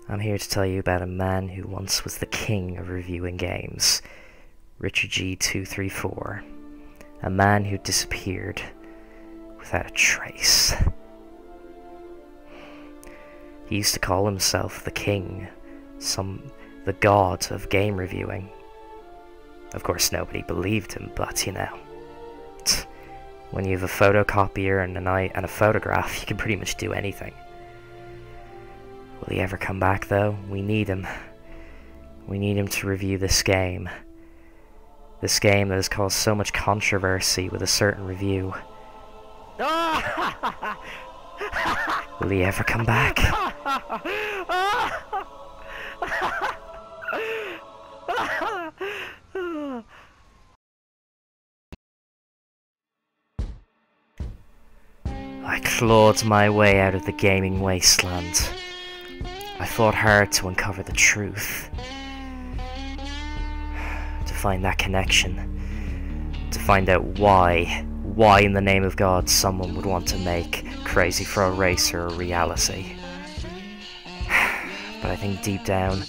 I'm here to tell you about a man who once was the king of reviewing games, Richard G234, a man who disappeared without a trace. He used to call himself the king, the god of game reviewing. Of course, nobody believed him, but you know, when you have a photocopier and a photograph, you can pretty much do anything. Will he ever come back, though? We need him. We need him to review this game. This game that has caused so much controversy with a certain review. Will he ever come back? I clawed my way out of the gaming wasteland. I fought hard to uncover the truth. To find that connection. To find out why in the name of God someone would want to make Crazy Frog Racer a reality. But I think deep down,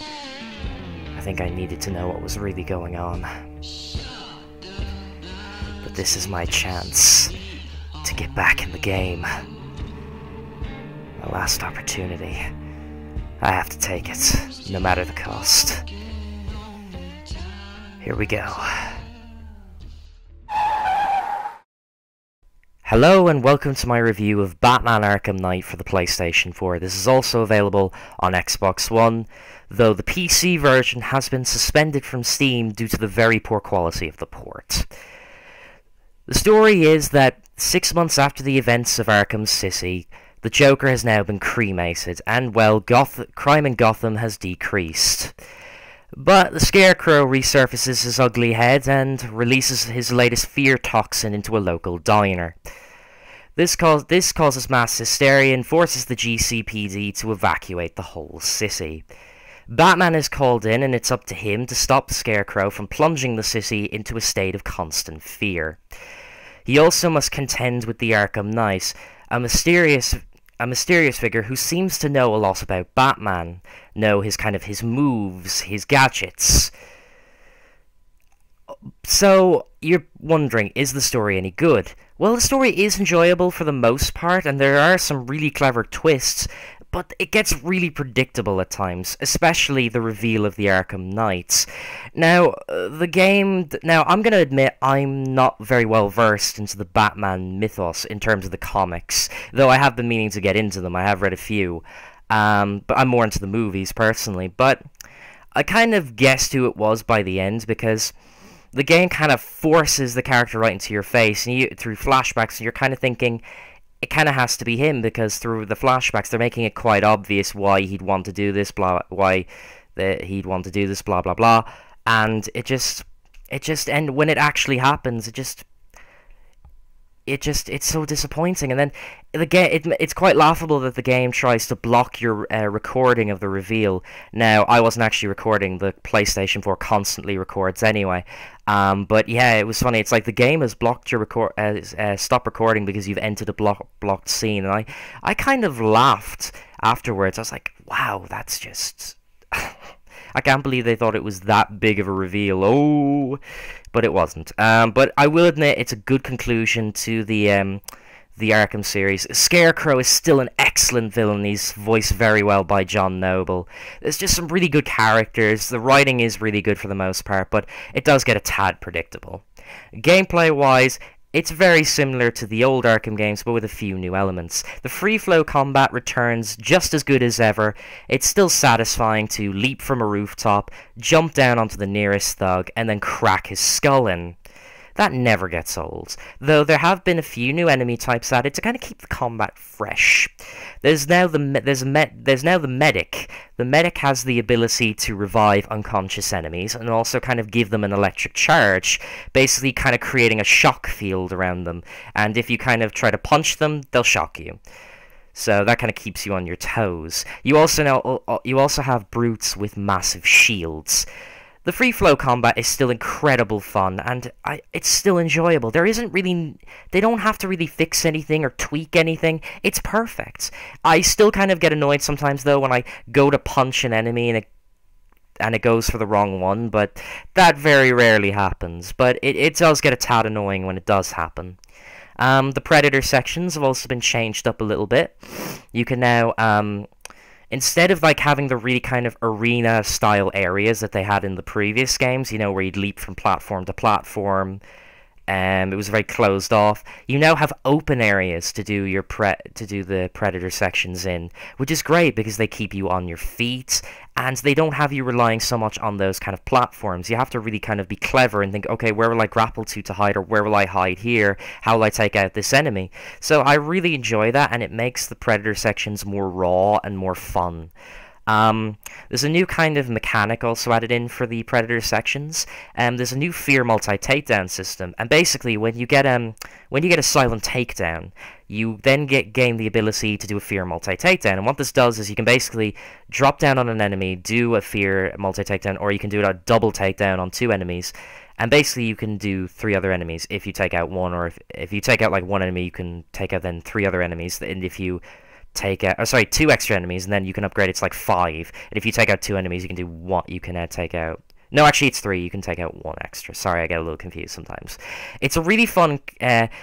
I think I needed to know what was really going on. But this is my chance to get back in the game. My last opportunity. I have to take it, no matter the cost. Here we go. Hello and welcome to my review of Batman Arkham Knight for the PlayStation 4. This is also available on Xbox One, though the PC version has been suspended from Steam due to the very poor quality of the port. The story is that 6 months after the events of Arkham City, the Joker has now been cremated, and well, crime in Gotham has decreased. But the Scarecrow resurfaces his ugly head and releases his latest fear toxin into a local diner. This causes mass hysteria and forces the GCPD to evacuate the whole city. Batman is called in, and it's up to him to stop the Scarecrow from plunging the city into a state of constant fear. He also must contend with the Arkham Knight, a mysterious figure who seems to know a lot about Batman, know his moves, his gadgets. So, you're wondering, is the story any good? Well, the story is enjoyable for the most part, and there are some really clever twists, but it gets really predictable at times, especially the reveal of the Arkham Knight. Now, I'm going to admit I'm not very well versed into the Batman mythos in terms of the comics, though I have been meaning to get into them. I have read a few, but I'm more into the movies personally. But I kind of guessed who it was by the end, because the game kind of forces the character right into your face, and through flashbacks, and you're kind of thinking, it kind of has to be him, because through the flashbacks they're making it quite obvious why he'd want to do this, blah blah blah, and and when it actually happens, it's so disappointing. And then it's quite laughable that the game tries to block your recording of the reveal. Now, I wasn't actually recording, the PlayStation 4 constantly records anyway. But yeah, it was funny. It's like the game has blocked your stop recording because you've entered a blocked scene. And I kind of laughed afterwards. I was like, wow, that's just... I can't believe they thought it was that big of a reveal. Oh, but it wasn't. But I will admit it's a good conclusion to the Arkham series. Scarecrow is still an excellent villain. He's voiced very well by John Noble. There's just some really good characters. The writing is really good for the most part, but it does get a tad predictable. Gameplay-wise, it's very similar to the old Arkham games, but with a few new elements. The free-flow combat returns just as good as ever. It's still satisfying to leap from a rooftop, jump down onto the nearest thug, and then crack his skull in. That never gets old, though there have been a few new enemy types added to kind of keep the combat fresh. There's now the medic. The medic has the ability to revive unconscious enemies and also kind of give them an electric charge, basically kind of creating a shock field around them. And if you kind of try to punch them, they'll shock you. So that kind of keeps you on your toes. You also have brutes with massive shields. The free flow combat is still incredible fun, and it's still enjoyable. They don't have to really fix anything or tweak anything. It's perfect. I still kind of get annoyed sometimes though when I go to punch an enemy and it goes for the wrong one, but that very rarely happens. But it does get a tad annoying when it does happen. The Predator sections have also been changed up a little bit. You can now, instead of like having the really kind of arena style areas that they had in the previous games, you know, where you'd leap from platform to platform, it was very closed off. You now have open areas to do the Predator sections in, which is great because they keep you on your feet, and they don't have you relying so much on those kind of platforms. You have to really kind of be clever and think, okay, where will I grapple to hide, or where will I hide here? How will I take out this enemy? So I really enjoy that, and it makes the Predator sections more raw and more fun. There's a new kind of mechanic also added in for the Predator sections. There's a new fear multi-takedown system, and basically when you get a silent takedown, you then gain the ability to do a fear multi-takedown. And what this does is you can basically drop down on an enemy, do a fear multi-takedown, or you can do a double takedown on 2 enemies. And basically you can do 3 other enemies if you take out one, or if you take out like 1 enemy, you can take out then 3 other enemies. And if you take out, 2 extra enemies, and then you can upgrade it to like 5. And if you take out 2 enemies, you can do 1. You can take out. No, actually, it's 3. You can take out 1 extra. Sorry, I get a little confused sometimes. It's a really fun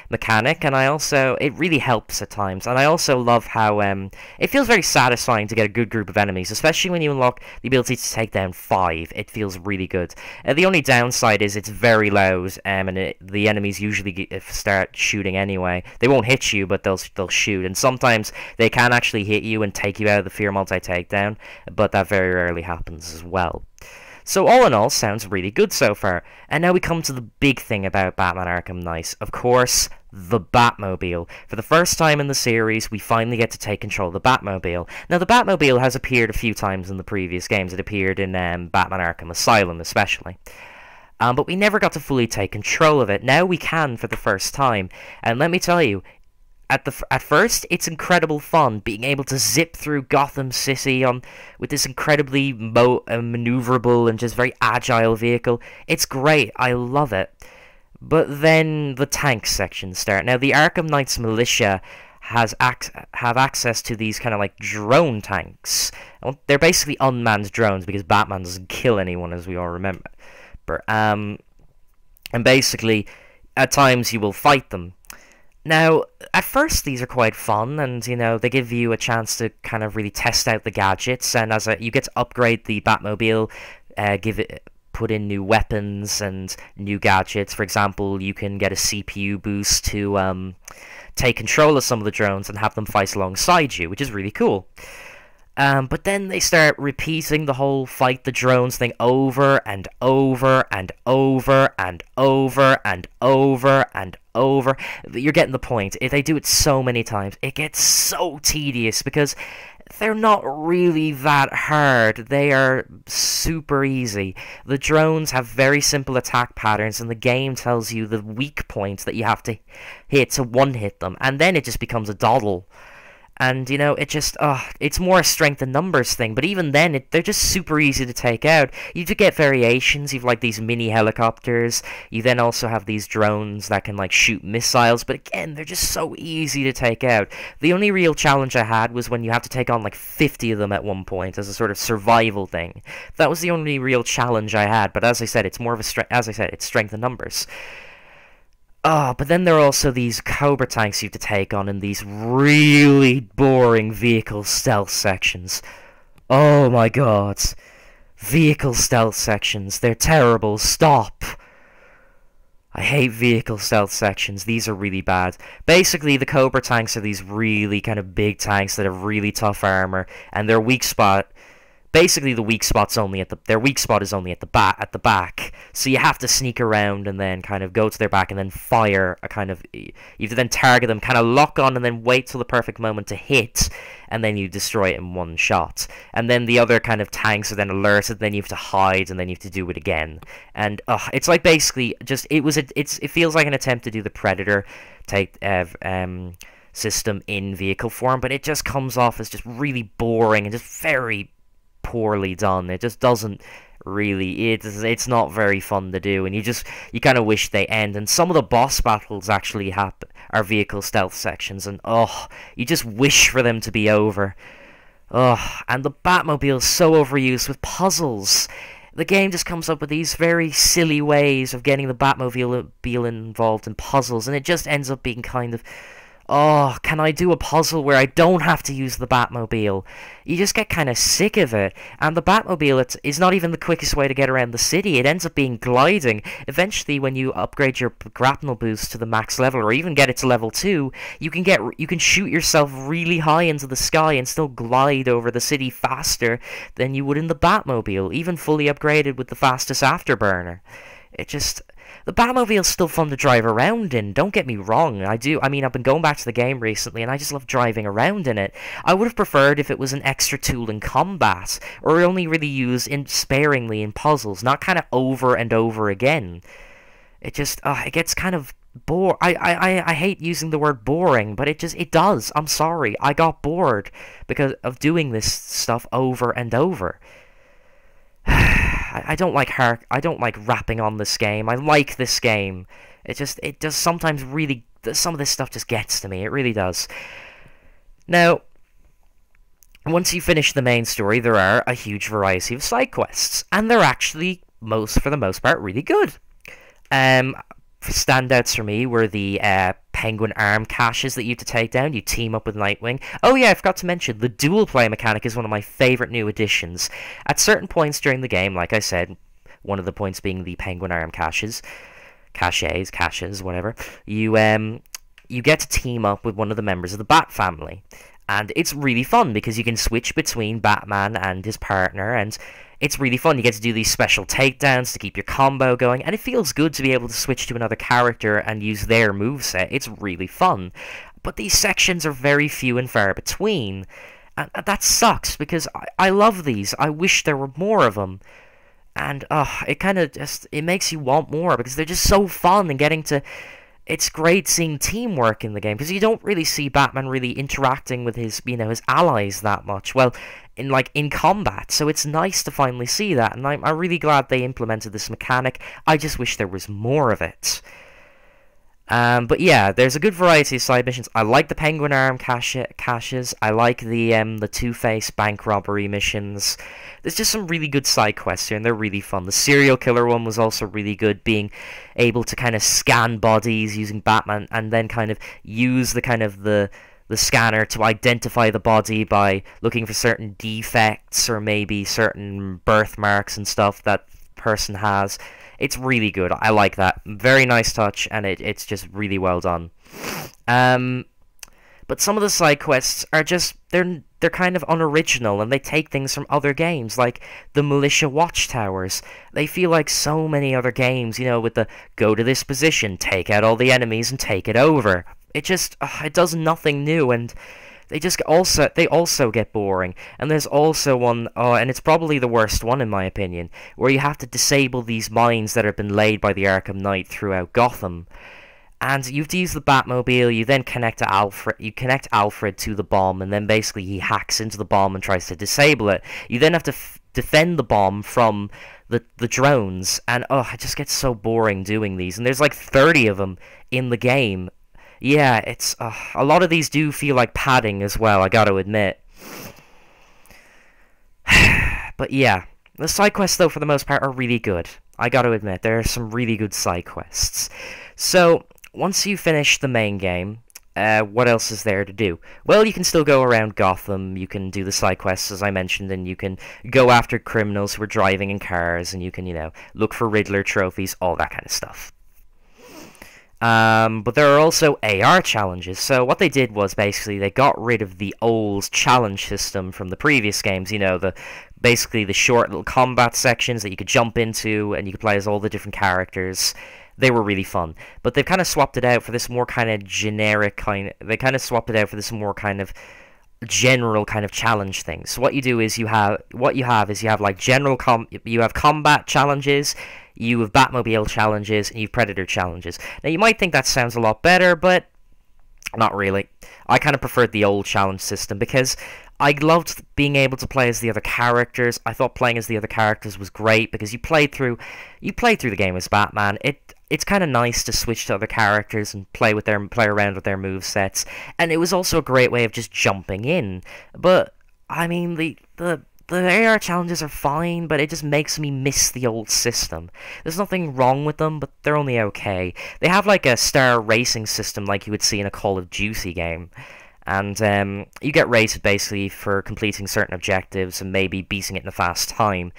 mechanic, and it really helps at times. And I also love how it feels very satisfying to get a good group of enemies, especially when you unlock the ability to take down 5. It feels really good. The only downside is it's very loud, and the enemies usually start shooting anyway. They won't hit you, but they'll shoot. And sometimes they can actually hit you and take you out of the fear multi-takedown, but that very rarely happens as well. So all in all, sounds really good so far. And now we come to the big thing about Batman Arkham Knight. Of course, the Batmobile. For the first time in the series, we finally get to take control of the Batmobile. Now, the Batmobile has appeared a few times in the previous games. It appeared in Batman Arkham Asylum, especially. But we never got to fully take control of it. Now we can for the first time. And let me tell you, at first, it's incredible fun being able to zip through Gotham City with this incredibly maneuverable and just very agile vehicle. It's great. I love it. But then the tank sections start. Now, the Arkham Knight's militia have access to these kind of like drone tanks. They're basically unmanned drones because Batman doesn't kill anyone, as we all remember. And basically, at times you will fight them. Now, at first these are quite fun, and you know, they give you a chance to kind of really test out the gadgets, and you get to upgrade the Batmobile, put in new weapons and new gadgets. For example, you can get a CPU boost to take control of some of the drones and have them fight alongside you, which is really cool. But then they start repeating the whole fight the drones thing over and over and over and over and over and over. You're getting the point. If they do it so many times, it gets so tedious because they're not really that hard. They are super easy. The drones have very simple attack patterns, and the game tells you the weak points that you have to hit to one-hit them, and then it just becomes a doddle. And, you know, it's more a strength and numbers thing, but even then, they're just super easy to take out. You do get variations. You've, like, these mini helicopters. You then also have these drones that can, like, shoot missiles, but again, they're just so easy to take out. The only real challenge I had was when you have to take on, like, 50 of them at one point as a sort of survival thing. That was the only real challenge I had, but as I said, it's more of it's strength and numbers. But then there are also these Cobra tanks you have to take on in these really boring vehicle stealth sections. Oh my god. Vehicle stealth sections. They're terrible. Stop. I hate vehicle stealth sections. These are really bad. Basically, the Cobra tanks are these really kind of big tanks that have really tough armor, and their weak spot... Basically, their weak spot is only at the back. So you have to sneak around and then kind of go to their back and then fire a kind of... You have to then target them, kind of lock on and then wait till the perfect moment to hit, and then you destroy it in one shot. And then the other kind of tanks are then alerted, then you have to hide, and then you have to do it again. And it's like basically just... It feels like an attempt to do the Predator system in vehicle form, but it just comes off as just really boring and just very poorly done. It just doesn't Really, it's not very fun to do, and you kind of wish they end. And some of the boss battles actually are vehicle stealth sections, and oh, you just wish for them to be over. Oh, and the Batmobile's so overused with puzzles. The game just comes up with these very silly ways of getting the Batmobile involved in puzzles, and it just ends up being kind of, oh, can I do a puzzle where I don't have to use the Batmobile? You just get kind of sick of it. And the Batmobile is not even the quickest way to get around the city. It ends up being gliding. Eventually, when you upgrade your grapnel boost to the max level, or even get it to level 2, you can shoot yourself really high into the sky and still glide over the city faster than you would in the Batmobile, even fully upgraded with the fastest afterburner. The Batmobile's still fun to drive around in, don't get me wrong. I mean, I've been going back to the game recently, and I just love driving around in it. I would have preferred if it was an extra tool in combat, or only really used sparingly in puzzles, not kind of over and over again. It gets kind of I hate using the word boring, but it does. I'm sorry. I got bored because of doing this stuff over and over. I don't like rapping on this game. I like this game. It does sometimes really, some of this stuff just gets to me. It really does. Now, once you finish the main story, there are a huge variety of side quests, and they're actually, for the most part, really good. Standouts for me were the Penguin Arm caches that you have to take down. You team up with Nightwing. Oh yeah, I forgot to mention, the dual play mechanic is one of my favourite new additions. At certain points during the game, like I said, one of the points being the Penguin Arm caches, whatever, you get to team up with one of the members of the Bat family. And it's really fun because you can switch between Batman and his partner, and it's really fun. You get to do these special takedowns to keep your combo going, and it feels good to be able to switch to another character and use their moveset. It's really fun. But these sections are very few and far between, and that sucks because I love these. I wish there were more of them. And it kind of it makes you want more because they're just so fun, and it's great seeing teamwork in the game because you don't really see Batman really interacting with his allies that much. Well, in combat, so it's nice to finally see that, and I'm really glad they implemented this mechanic. I just wish there was more of it. But yeah, there's a good variety of side missions. I like the Penguin Arm caches. I like the Two-Face bank robbery missions. There's just some really good side quests here, and they're really fun. The serial killer one was also really good, being able to kind of scan bodies using Batman, and then kind of use the scanner to identify the body by looking for certain defects or maybe certain birthmarks and stuff that person has. It's really good. I like that. Very nice touch, and it's just really well done. But some of the side quests are just they're kind of unoriginal, and they take things from other games, like the Militia Watchtowers. They feel like so many other games, with the go to this position, take out all the enemies, and take it over. It just it does nothing new, and they also get boring. And there's also one, and it's probably the worst one in my opinion, where you have to disable these mines that have been laid by the Arkham Knight throughout Gotham. And you have to use the Batmobile, you then connect Alfred to the bomb, and then basically he hacks into the bomb and tries to disable it. You then have to defend the bomb from the drones, and it just gets so boring doing these. And there's like 30 of them in the game. Yeah, it's a lot of these do feel like padding as well, I gotta admit. But yeah, the side quests though for the most part are really good. I gotta admit, there are some really good side quests. So, once you finish the main game, what else is there to do? Well, you can still go around Gotham, you can do the side quests as I mentioned, and you can go after criminals who are driving in cars, and you can, look for Riddler trophies, all that kind of stuff. But there are also AR challenges. So what they did was basically they got rid of the old challenge system from the previous games. Basically the short little combat sections that you could jump into and you could play as all the different characters. They were really fun. But they've kind of swapped it out for this more kind of generic They kind of swapped it out for this more kind of general kind of challenge thing. So what you do is you have like you have combat challenges, you have Batmobile challenges, and you have Predator challenges. Now you might think that sounds a lot better, but not really. I kind of preferred the old challenge system because I loved being able to play as the other characters. I thought playing as the other characters was great because you played through the game as Batman. It's kind of nice to switch to other characters and play around with their movesets, and it was also a great way of just jumping in. But I mean, the AR challenges are fine, but it just makes me miss the old system. There's nothing wrong with them, but they're only okay. They have like a star racing system like you would see in a Call of Duty game. And you get rated basically for completing certain objectives and maybe beating it in a fast time.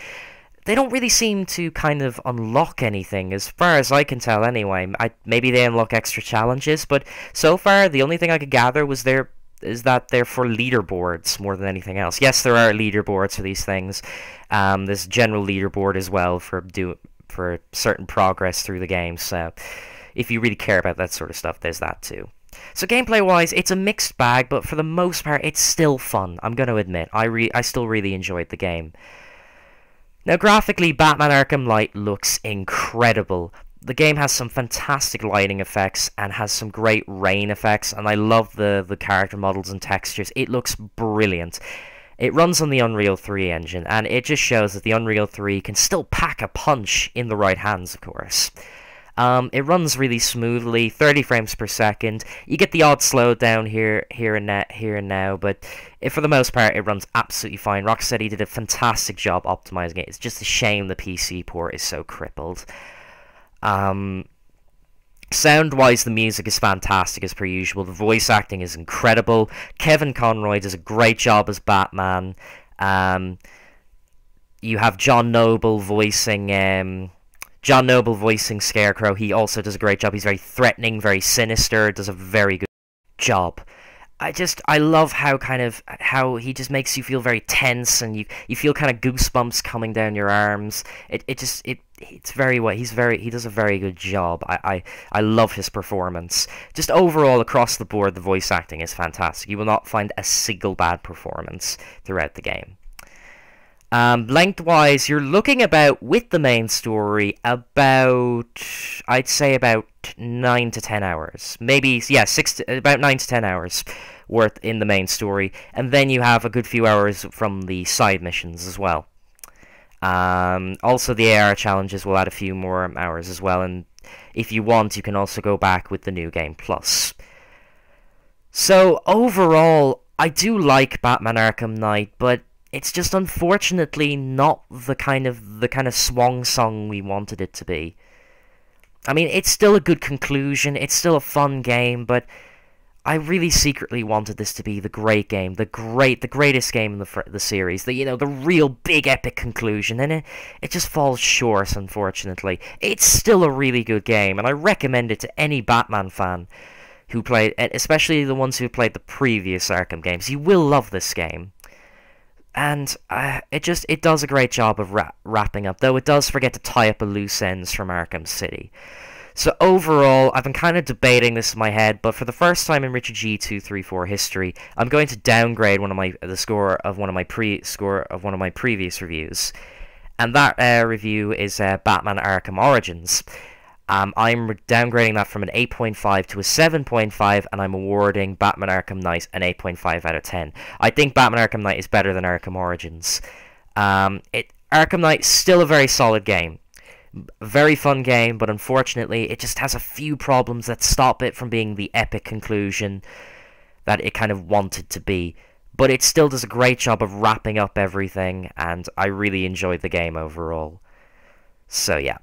They don't really seem to kind of unlock anything, as far as I can tell anyway. Maybe they unlock extra challenges, but so far the only thing I could gather is that they're for leaderboards more than anything else. Yes, there are leaderboards for these things. There's a general leaderboard as well for certain progress through the game. So if you really care about that sort of stuff, there's that too. So gameplay-wise, it's a mixed bag, but for the most part, it's still fun. I'm going to admit, I still really enjoyed the game. Now, graphically, Batman Arkham Knight looks incredible. The game has some fantastic lighting effects and has some great rain effects, and I love the character models and textures. It looks brilliant. It runs on the Unreal 3 engine, and it just shows that the Unreal 3 can still pack a punch in the right hands, of course. It runs really smoothly, 30 frames per second. You get the odd slowdown here and now, but for the most part, it runs absolutely fine. Rocksteady did a fantastic job optimizing it. It's just a shame the PC port is so crippled. Sound-wise, the music is fantastic as per usual. The voice acting is incredible. Kevin Conroy does a great job as Batman. You have John Noble voicing Scarecrow. He also does a great job. He's very threatening, very sinister, does a very good job. I love how he just makes you feel very tense, and you feel kind of goosebumps coming down your arms. It's very well. He does a very good job. I love his performance. Just overall across the board, the voice acting is fantastic. You will not find a single bad performance throughout the game. Lengthwise, you're looking about, with the main story, I'd say about 9 to 10 hours. Maybe, yeah, about 9 to 10 hours worth in the main story. And then you have a good few hours from the side missions as well. Also, the AR challenges will add a few more hours as well. And if you want, you can also go back with the New Game Plus. So, overall, I do like Batman Arkham Knight, but it's just unfortunately not the kind of swan song we wanted it to be. I mean, it's still a good conclusion, it's still a fun game, but I really secretly wanted this to be the great game, the greatest game in the series, the real big epic conclusion, and it just falls short, unfortunately. It's still a really good game, and I recommend it to any Batman fan who played, especially the ones who played the previous Arkham games. You will love this game. And it does a great job of wrapping up, though it does forget to tie up the loose ends from Arkham City. So overall, I've been kind of debating this in my head, but for the first time in Richard G234 history, I'm going to downgrade the score of one of my previous reviews, and that review is Batman Arkham Origins. I'm downgrading that from an 8.5 to a 7.5, and I'm awarding Batman Arkham Knight an 8.5 out of 10. I think Batman Arkham Knight is better than Arkham Origins. Arkham Knight is still a very solid game. Very fun game, but unfortunately, it just has a few problems that stop it from being the epic conclusion that it kind of wanted to be. But it still does a great job of wrapping up everything, and I really enjoyed the game overall. So yeah.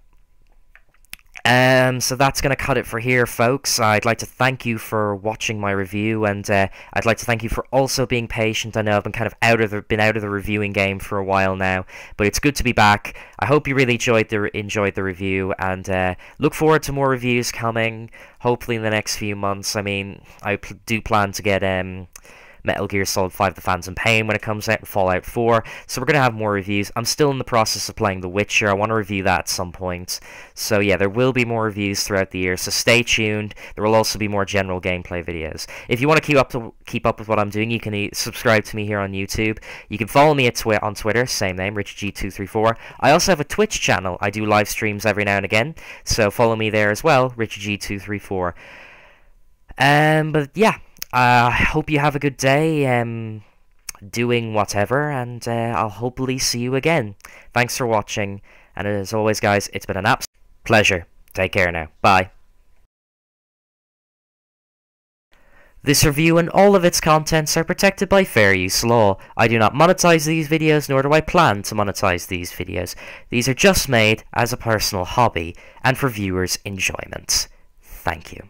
So that's going to cut it for here, folks. I'd like to thank you for watching my review, and I'd like to thank you for also being patient. I know I've been kind of out of the reviewing game for a while now, but it's good to be back. I hope you really enjoyed the review, and look forward to more reviews coming, hopefully in the next few months. I mean, I do plan to get Metal Gear Solid 5 The Phantom Pain when it comes out, and Fallout 4, so we're going to have more reviews. I'm still in the process of playing The Witcher. I want to review that at some point. So yeah, there will be more reviews throughout the year, so stay tuned. There will also be more general gameplay videos. If you want to keep up with what I'm doing, you can subscribe to me here on YouTube. You can follow me on Twitter, same name, RichardG234. I also have a Twitch channel. I do live streams every now and again, so follow me there as well, RichardG234. But yeah, I hope you have a good day. doing whatever, and I'll hopefully see you again. Thanks for watching, and as always, guys, it's been an absolute pleasure. Take care now. Bye. This review and all of its contents are protected by fair use law. I do not monetize these videos, nor do I plan to monetize these videos. These are just made as a personal hobby and for viewers' enjoyment. Thank you.